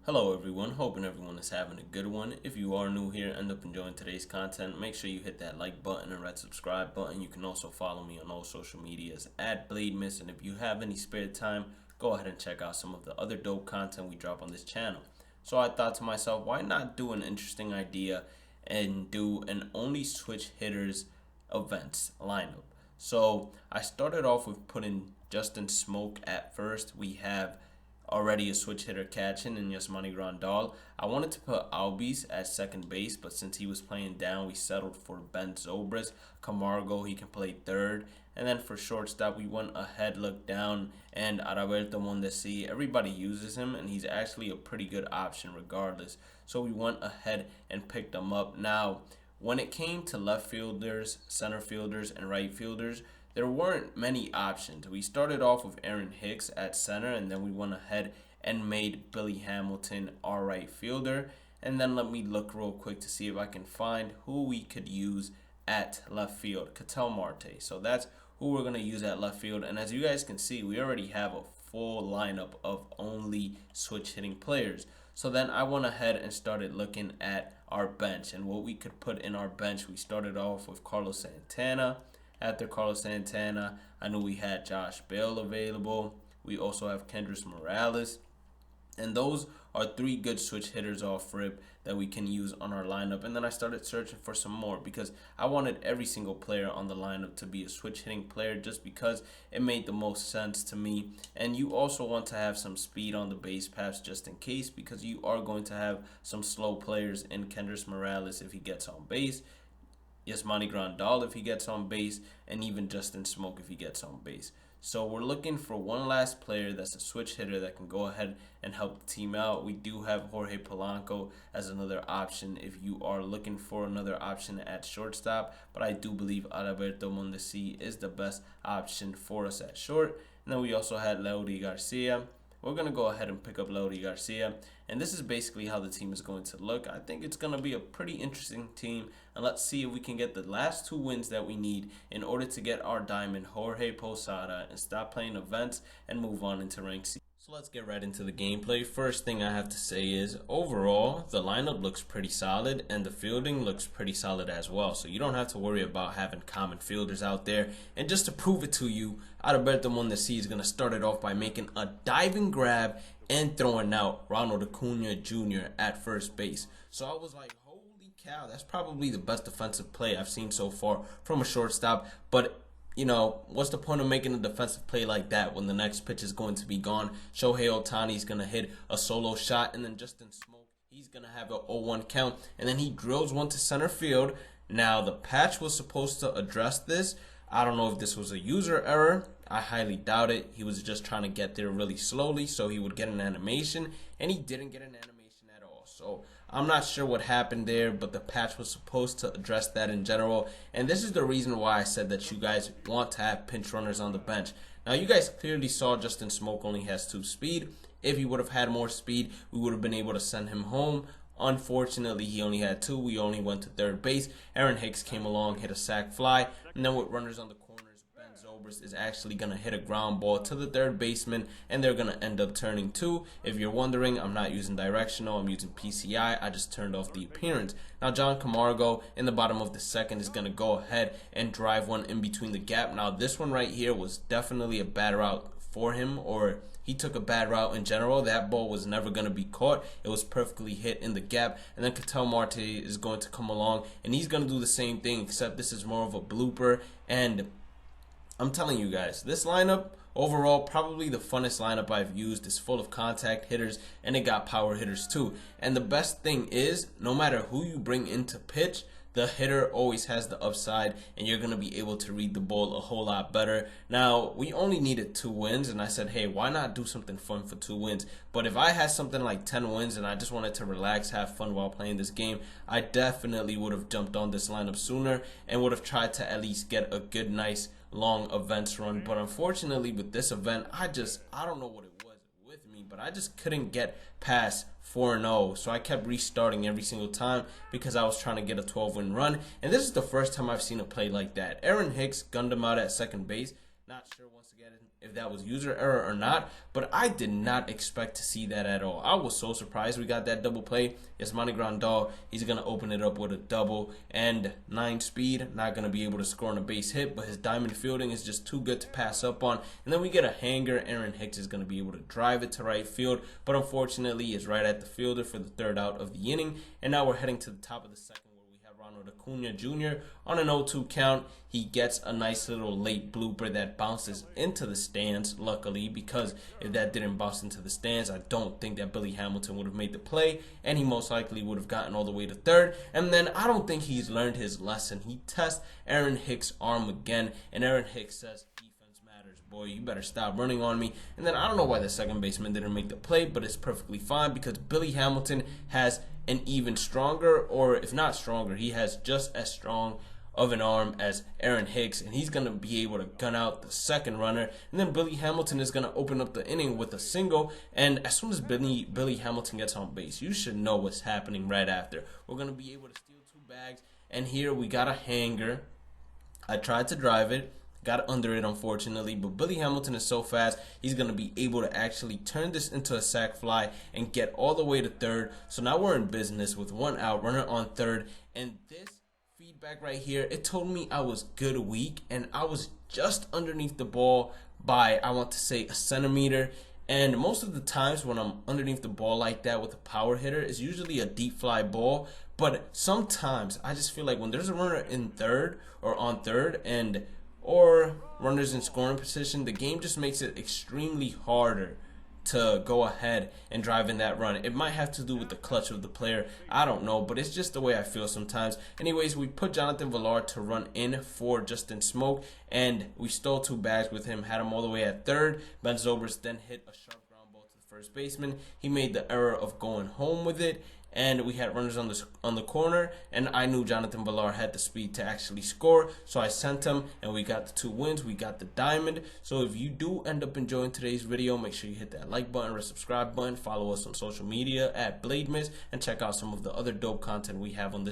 Hello everyone, hoping everyone is having a good one. If you are new here, end up enjoying today's content, make sure you hit that like button and red subscribe button. You can also follow me on all social medias at BladeMiss, and if you have any spare time, go ahead and check out some of the other dope content we drop on this channel. So I thought to myself, why not do an interesting idea and do an only switch hitters events lineup. So I started off with putting Justin Smoke at first. We have already a switch hitter catching in Yasmani Grandal. I wanted to put Albies at second base, but since he was playing down, we settled for Ben Zobrist. Camargo, he can play third. And then for shortstop, we went ahead, looked down, and Araberto Mondesi. Everybody uses him, and he's actually a pretty good option regardless. So we went ahead and picked him up. Now, when it came to left fielders, center fielders, and right fielders, there weren't many options. We started off with Aaron Hicks at center, and then we went ahead and made Billy Hamilton our right fielder. And then let me look real quick to see if I can find who we could use at left field. Ketel Marte. So that's who we're going to use at left field. And as you guys can see, we already have a full lineup of only switch hitting players. So then I went ahead and started looking at our bench and what we could put in our bench. We started off with Carlos Santana. After Carlos Santana, I knew we had Josh Bell available. We also have Kendrys Morales. And those are three good switch hitters off rip that we can use on our lineup. And then I started searching for some more because I wanted every single player on the lineup to be a switch hitting player just because it made the most sense to me. And you also want to have some speed on the base paths just in case, because you are going to have some slow players in Kendrys Morales if he gets on base, Yasmani Grandal if he gets on base, and even Justin Smoke if he gets on base. So we're looking for one last player that's a switch hitter that can go ahead and help the team out. We do have Jorge Polanco as another option if you are looking for another option at shortstop, but I do believe Alberto Mondesi is the best option for us at short. And then we also had Leury Garcia. We're going to go ahead and pick up Leury Garcia. And this is basically how the team is going to look. I think it's going to be a pretty interesting team. And let's see if we can get the last two wins that we need in order to get our diamond, Jorge Posada, and stop playing events and move on into rank C. So let's get right into the gameplay. First thing I have to say is, overall, the lineup looks pretty solid and the fielding looks pretty solid as well. So you don't have to worry about having common fielders out there. And just to prove it to you, Alberto Mondesi is going to start it off by making a diving grab and throwing out Ronald Acuna Jr. at first base. So I was like, holy cow, that's probably the best defensive play I've seen so far from a shortstop. But you know, what's the point of making a defensive play like that when the next pitch is going to be gone? Shohei Ohtani is going to hit a solo shot, and then Justin Smoke, he's going to have an 0-1 count, and then he drills one to center field. Now, the patch was supposed to address this. I don't know if this was a user error. I highly doubt it. He was just trying to get there really slowly so he would get an animation, and he didn't get an animation at all. So I'm not sure what happened there, but the patch was supposed to address that in general. And this is the reason why I said that you guys want to have pinch runners on the bench. Now, you guys clearly saw Justin Smoke only has 2 speed. If he would have had more speed, we would have been able to send him home. Unfortunately, he only had 2. We only went to third base. Aaron Hicks came along, hit a sac fly. And then with runners on the corners, Ben Zobrist is actually going to hit a ground ball to the third baseman, and they're going to end up turning 2. If you're wondering, I'm not using directional. I'm using PCI. I just turned off the appearance. Now, John Camargo in the bottom of the second is going to go ahead and drive one in between the gap. Now, this one right here was definitely a bad route for him, or he took a bad route in general. That ball was never going to be caught. It was perfectly hit in the gap. And then Ketel Marte is going to come along, and he's going to do the same thing, except this is more of a blooper. And I'm telling you guys, this lineup, overall, probably the funnest lineup I've used. Is full of contact hitters, and it got power hitters too. And the best thing is, no matter who you bring into pitch, the hitter always has the upside, and you're going to be able to read the ball a whole lot better. Now, we only needed 2 wins, and I said, hey, why not do something fun for 2 wins? But if I had something like 10 wins and I just wanted to relax, have fun while playing this game, I definitely would have jumped on this lineup sooner and would have tried to at least get a good, nice, long events run. But unfortunately, with this event, I don't know what it was with me, but I just couldn't get past 4-0. So I kept restarting every single time because I was trying to get a 12-win run. And this is the first time I've seen a play like that. Aaron Hicks gunned him out at second base. Not sure once again if that was user error or not, but I did not expect to see that at all. I was so surprised we got that double play. Yasmani Grandal, he's going to open it up with a double and 9 speed. Not going to be able to score on a base hit, but his diamond fielding is just too good to pass up on. And then we get a hanger. Aaron Hicks is going to be able to drive it to right field, but unfortunately is right at the fielder for the 3rd out of the inning. And now we're heading to the top of the 2nd. Ronald Acuna Jr. on an 0-2 count. He gets a nice little late blooper that bounces into the stands, luckily, because if that didn't bounce into the stands, I don't think that Billy Hamilton would have made the play, and he most likely would have gotten all the way to 3rd. And then I don't think he's learned his lesson. He tests Aaron Hicks' arm again, and Aaron Hicks says, boy, you better stop running on me. And then I don't know why the second baseman didn't make the play, but it's perfectly fine because Billy Hamilton has an even stronger, or if not stronger, he has just as strong of an arm as Aaron Hicks, and he's going to be able to gun out the second runner. And then Billy Hamilton is going to open up the inning with a single, and as soon as Billy Hamilton gets on base, you should know what's happening right after. We're going to be able to steal 2 bags, and here we got a hanger. I tried to drive it. Got under it, unfortunately, but Billy Hamilton is so fast, he's going to be able to actually turn this into a sac fly and get all the way to 3rd. So now we're in business with 1 out, runner on 3rd, and this feedback right here, it told me I was good weak, and I was just underneath the ball by, I want to say, a centimeter. And most of the times when I'm underneath the ball like that with a power hitter, it's usually a deep fly ball. But sometimes I just feel like when there's a runner in 3rd or on 3rd or runners in scoring position, the game just makes it extremely harder to go ahead and drive in that run. It might have to do with the clutch of the player. I don't know, but it's just the way I feel sometimes. Anyways, we put Jonathan Villar to run in for Justin Smoke, and we stole 2 bags with him, had him all the way at 3rd. Ben Zobrist then hit a sharp ground ball to the first baseman. He made the error of going home with it, and we had runners on the corner, and I knew Jonathan Villar had the speed to actually score, so I sent him, and we got the 2 wins. We got the diamond. So if you do end up enjoying today's video, make sure you hit that like button or subscribe button. Follow us on social media at BladeMiss, and check out some of the other dope content we have on this